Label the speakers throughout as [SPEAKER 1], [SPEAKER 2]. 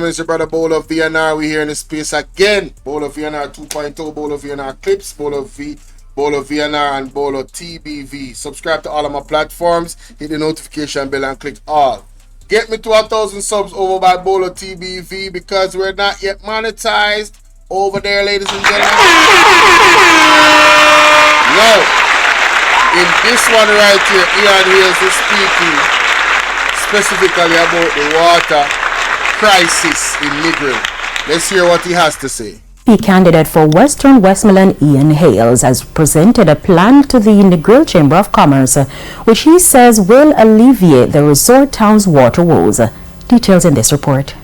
[SPEAKER 1] It's your brother Bolo VNR. We here in the space again. Bolo VNR 2.0, Bolo VNR Clips, Bolo VNR, and Bolo TBV. Subscribe to all of my platforms. Hit the notification bell and click all. Get me to 1,000 subs over by Bolo TBV because we're not yet monetized over there, ladies and gentlemen. Now, in this one right here, Ian Hayles is speaking specifically about the water crisis in Negril. Let's hear what he has to say.
[SPEAKER 2] The candidate for Western Westmoreland, Ian Hayles, has presented a plan to the Negril Chamber of Commerce, which he says will alleviate the resort town's water woes. Details in this report.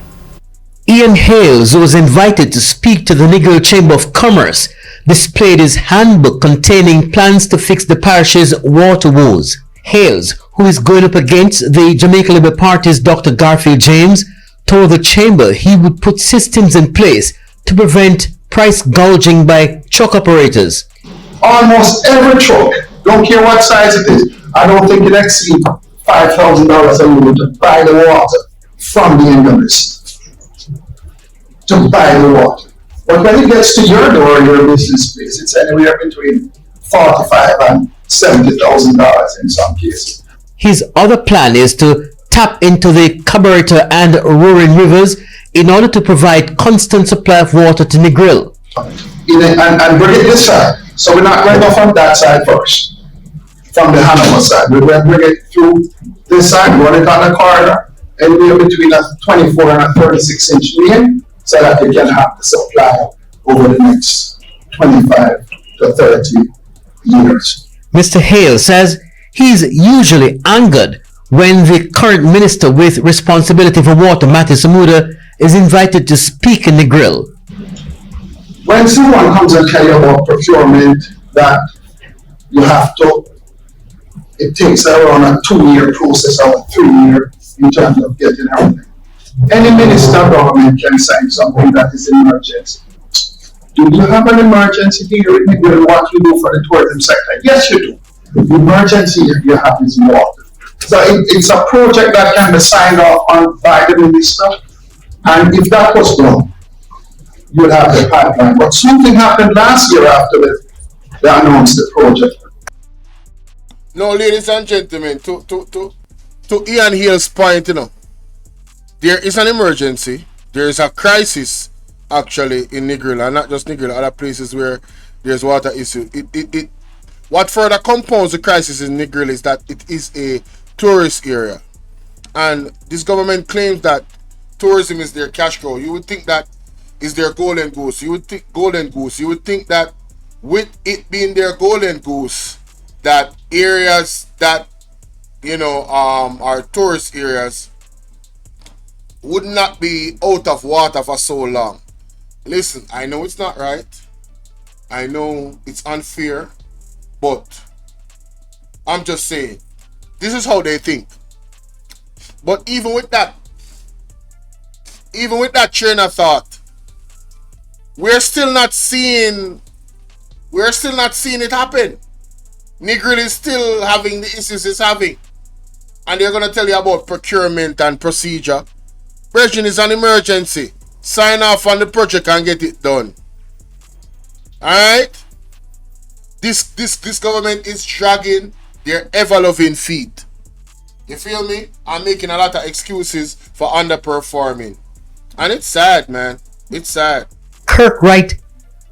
[SPEAKER 3] Ian Hayles, who was invited to speak to the Negril Chamber of Commerce, displayed his handbook containing plans to fix the parish's water woes. Hayles, who is going up against the Jamaica Labour Party's Dr. Garfield James, told the chamber he would put systems in place to prevent price gouging by truck operators.
[SPEAKER 4] Almost every truck, don't care what size it is, I don't think it exceeds $5,000 a year to buy the water from the NWC. To buy the water. But when it gets to your door, your business place, it's anywhere between $45,000 and $70,000 in some cases.
[SPEAKER 3] His other plan is to tap into the Carburetor and Roaring Rivers in order to provide constant supply of water to Negril.
[SPEAKER 4] And bring it this side. So we're not going off on that side first, from the Hanover side. We're going to bring it through this side, run it on the corridor, anywhere between a 24 and a 36-inch main, so that we can have the supply over the next 25 to 30 years.
[SPEAKER 3] Mr. Hale says he's usually angered when the current minister with responsibility for water, Matthew Samuda, is invited to speak in Negril.
[SPEAKER 4] When someone comes and tell you about procurement, that you have to, it takes around a 2-year process or a 3-year in terms of getting everything. Any minister of government can sign something that is an emergency. Do you have an emergency here in Negril? What you do for the tourism sector? Yes, you do. The emergency you have is water. So it's a project that can be signed off on by the minister, and if that was done, you'd have the pipeline. But something happened last year after they announced the project.
[SPEAKER 1] No, ladies and gentlemen, to Ian Hayles' point, there is an emergency. There is a crisis actually in Negril, and not just Negril, other places where there's water issue. What further compounds the crisis in Negril is that it is a tourist area, and this government claims that tourism is their cash cow. You would think that is their golden goose. You would think that with it being their golden goose, that areas that are tourist areas would not be out of water for so long. Listen, I know it's not right. I know it's unfair, but I'm just saying, this is how they think. But even with that train of thought, we're still not seeing it happen. Negril is still having the issues it's having. And they're gonna tell you about procurement and procedure. Brethren, is an emergency. Sign off on the project and get it done. Alright? This government is dragging their ever-loving feet. You feel me? I'm making a lot of excuses for underperforming. And it's sad, man. It's sad.
[SPEAKER 3] Kirk Wright,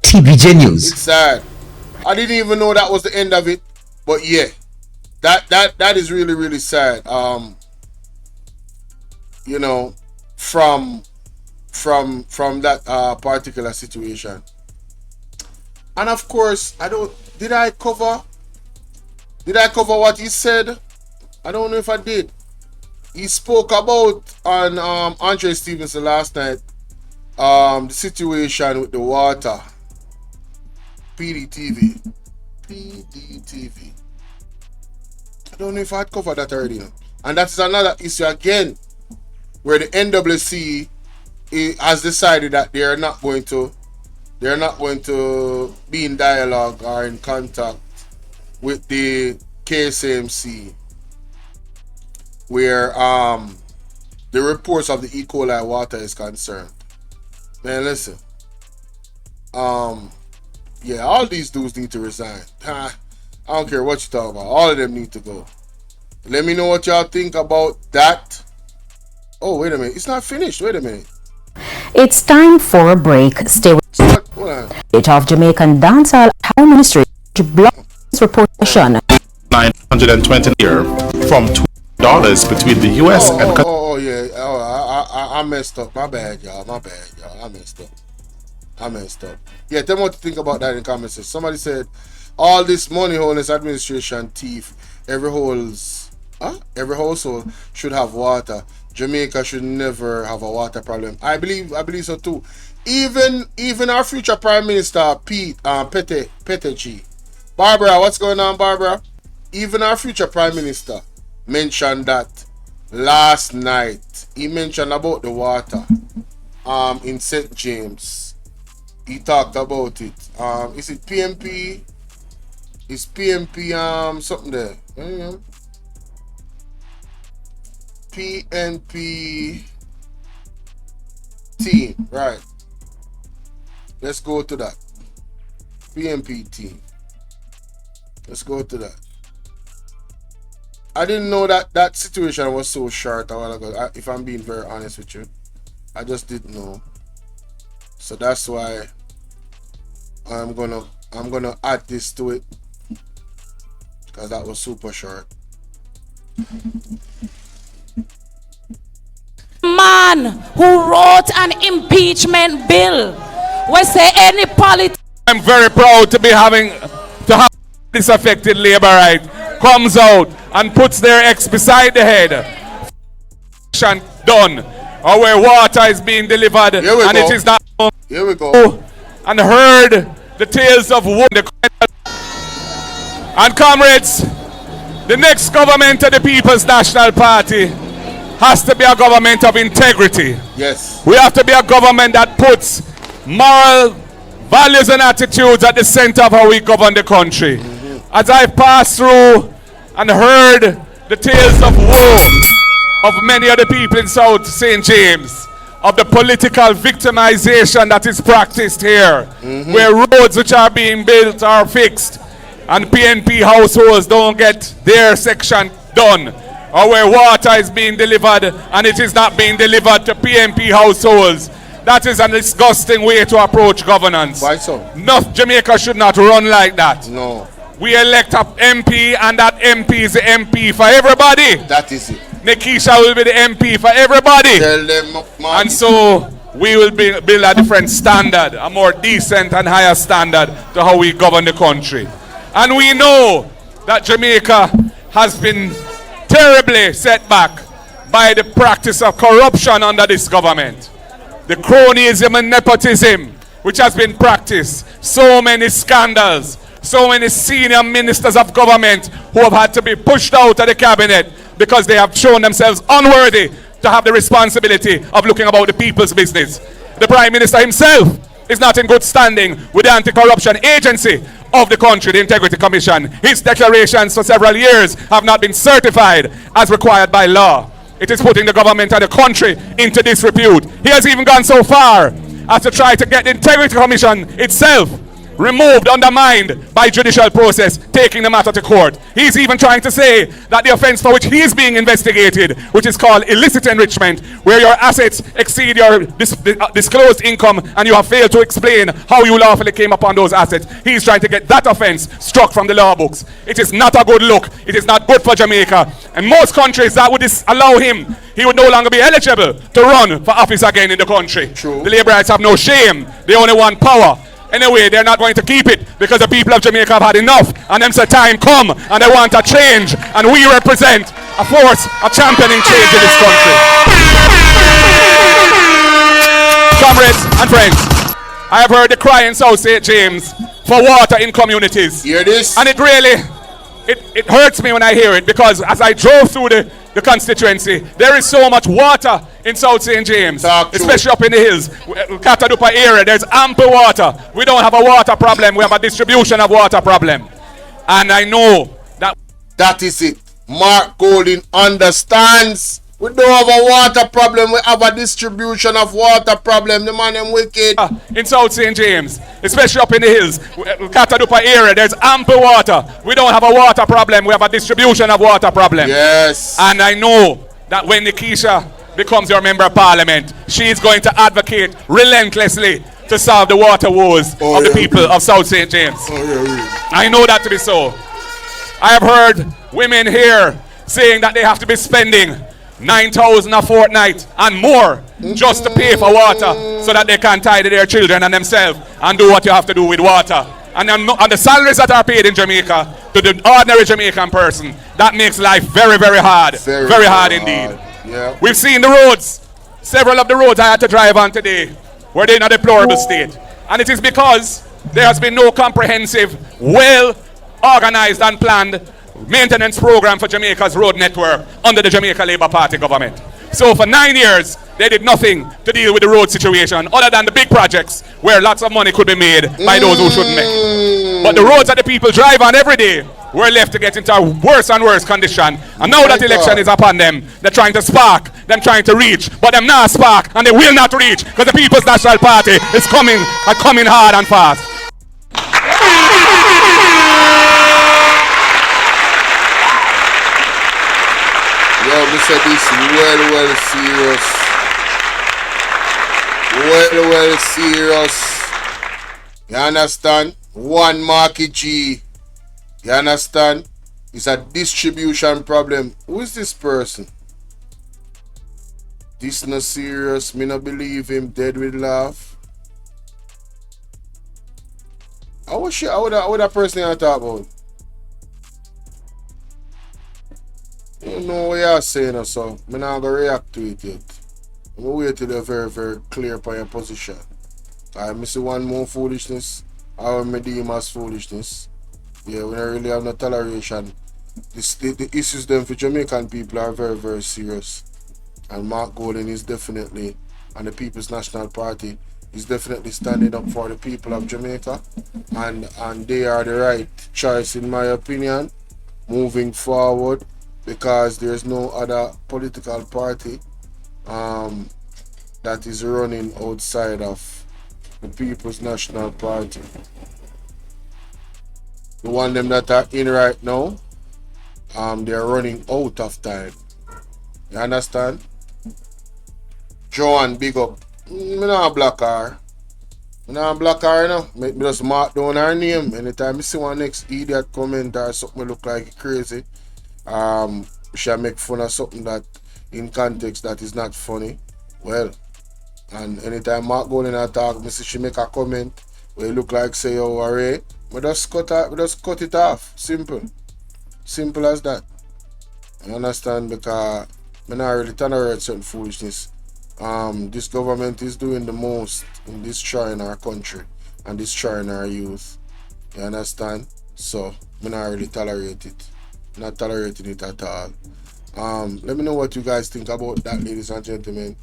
[SPEAKER 3] TVJ News.
[SPEAKER 1] It's sad. I didn't even know that was the end of it. But yeah. That is really, really sad. From that particular situation. And of course, did I cover what he said? I don't know if I did. He spoke about on Andre Stevenson last night the situation with the water. PDTV. I don't know if I'd covered that already. And that's another issue again, where the NWC has decided that they're not going to be in dialogue or in contact with the KSMC, where the reports of the E. coli water is concerned. Man, listen. Yeah, all these dudes need to resign. I don't care what you talk about. All of them need to go. Let me know what y'all think about that. Oh, wait a minute. It's not finished. Wait a minute.
[SPEAKER 2] It's time for a break. Stay with
[SPEAKER 1] Hold on.
[SPEAKER 2] it of Jamaican dancehall high ministry to block this reportation.
[SPEAKER 5] 920 year from $2 between the U.S. and
[SPEAKER 1] Yeah. I messed up. My bad, y'all. I messed up. Yeah, tell me what to think about that in the comments. Somebody said, all this money holders administration thief. Every household should have water. Jamaica should never have a water problem. I believe so too. Even our future Prime Minister Pete Barbara, what's going on, Barbara? Even our future Prime Minister mentioned that last night. He mentioned about the water in St. James. He talked about it. Is it PMP? Is PMP something there? PNP team, right? Let's go to that. PNP team. Let's go to that. I didn't know that situation was so short a while ago. If I'm being very honest with you, I just didn't know. So that's why I'm gonna add this to it, because that was super short.
[SPEAKER 6] Man who wrote an impeachment bill. We say any politician.
[SPEAKER 7] I'm very proud to have this affected labor right comes out and puts their ex beside the head. Done. Or where water is being delivered and it is not.
[SPEAKER 1] Here we go.
[SPEAKER 7] And heard the tales of woe. And comrades, the next government of the People's National Party has to be a government of integrity.
[SPEAKER 1] Yes.
[SPEAKER 7] We have to be a government that puts moral values and attitudes at the center of how we govern the country. As I passed through and heard the tales of woe of many of the people in South St. James, of the political victimization that is practiced here, where roads which are being built are fixed and PNP households don't get their section done, or where water is being delivered and it is not being delivered to PNP households. That is a disgusting way to approach governance.
[SPEAKER 1] Why so?
[SPEAKER 7] No, Jamaica should not run like that.
[SPEAKER 1] No.
[SPEAKER 7] We elect a MP and that MP is the MP for everybody.
[SPEAKER 1] That is it.
[SPEAKER 7] Nikisha will be the MP for everybody.
[SPEAKER 1] Tell them,
[SPEAKER 7] and so we will build a different standard, a more decent and higher standard to how we govern the country. And we know that Jamaica has been terribly set back by the practice of corruption under this government. The cronyism and nepotism which has been practiced. So many scandals. So many senior ministers of government who have had to be pushed out of the cabinet because they have shown themselves unworthy to have the responsibility of looking about the people's business. The Prime Minister himself is not in good standing with the anti-corruption agency of the country, the Integrity Commission. His declarations for several years have not been certified as required by law. It is putting the government and the country into disrepute. He has even gone so far as to try to get the Integrity Commission itself removed, undermined by judicial process, taking the matter to court. He's even trying to say that the offense for which he is being investigated, which is called illicit enrichment, where your assets exceed your disclosed income and you have failed to explain how you lawfully came upon those assets, he's trying to get that offense struck from the law books. It is not a good look. It is not good for Jamaica. And most countries that would allow him, he would no longer be eligible to run for office again in the country.
[SPEAKER 1] True.
[SPEAKER 7] The Labourites have no shame. They only want power. Anyway, they're not going to keep it because the people of Jamaica have had enough, and them say time come and they want a change, and we represent a force of championing change in this country. Comrades and friends, I have heard the cry in South St. James for water in communities.
[SPEAKER 1] Hear this?
[SPEAKER 7] And it really, it hurts me when I hear it, because as I drove through the constituency, there is so much water in South St. James, especially up in the hills, Catadupa area. There's ample water. We don't have a water problem. We have a distribution of water problem. And I know that
[SPEAKER 1] is it. Mark Golding understands. We don't have a water problem, we have a distribution of water problem. The man them wicked.
[SPEAKER 7] In South St. James, especially up in the hills, Katadupa area, there's ample water. We don't have a water problem, we have a distribution of water problem.
[SPEAKER 1] Yes.
[SPEAKER 7] And I know that when Nikisha becomes your member of parliament, she's going to advocate relentlessly to solve the water woes of the people of South St. James. I know that to be so. I have heard women here saying that they have to be spending 9,000 a fortnight and more just to pay for water so that they can tidy their children and themselves and do what you have to do with water. And the salaries that are paid in Jamaica to the ordinary Jamaican person, that makes life very, very hard. Very hard indeed.
[SPEAKER 1] Yeah.
[SPEAKER 7] We've seen the roads. Several of the roads I had to drive on today were in a deplorable state. And it is because there has been no comprehensive, well-organized and planned maintenance program for Jamaica's road network under the Jamaica Labour Party government. So for 9 years, they did nothing to deal with the road situation other than the big projects where lots of money could be made by those who shouldn't make. But the roads that the people drive on every day were left to get into a worse and worse condition. And now that election is upon them, they're trying to spark, them trying to reach, but them not spark and they will not reach because the People's National Party is coming hard and fast.
[SPEAKER 1] Yo, me say this well serious. Well serious. You understand? One Marky G. You understand? It's a distribution problem. Who is this person? This no serious. Me no believe him. Dead with laugh. How would that person you talk about? You don't know what you're saying, so I'm not going to react to it yet. I'm going to wait till you're very, very clear upon your position. I see one more foolishness. I will deem as foolishness. Yeah, we don't really have no toleration. The issues them for Jamaican people are very, very serious. And Mark Golden is definitely, and the People's National Party is definitely standing up for the people of Jamaica. And they are the right choice, in my opinion, moving forward. Because there's no other political party that is running outside of the People's National Party. The one them that are in right now, they're running out of time. You understand? Joan, big up. Me not block her. Me not block her, you know. Me just mark down her name. Anytime I see one next idiot comment or something look like crazy, shall make fun of something that in context that is not funny. Well, and anytime Mark go in and talk, me see she make a comment where it look like say oh array, we just cut it off. Simple as that. You understand? Because I not really tolerate certain foolishness. This government is doing the most in destroying our country and destroying our youth. You understand? So I not really tolerate it. Not tolerating it at all. Let me know what you guys think about that, ladies and gentlemen.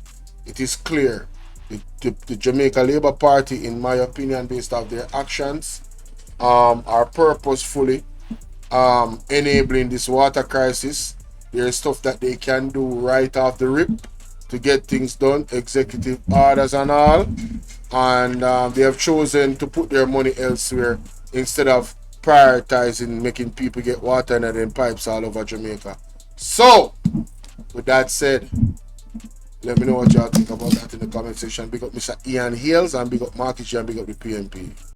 [SPEAKER 1] It is clear the Jamaica Labour Party, in my opinion, based off their actions, are purposefully enabling this water crisis. There is stuff that they can do right off the rip to get things done, executive orders and all, and they have chosen to put their money elsewhere instead of prioritizing making people get water and then pipes all over Jamaica. So, with that said, let me know what y'all think about that in the comment section. Big up Mr. Ian Hayles and big up Marky and big up the PMP.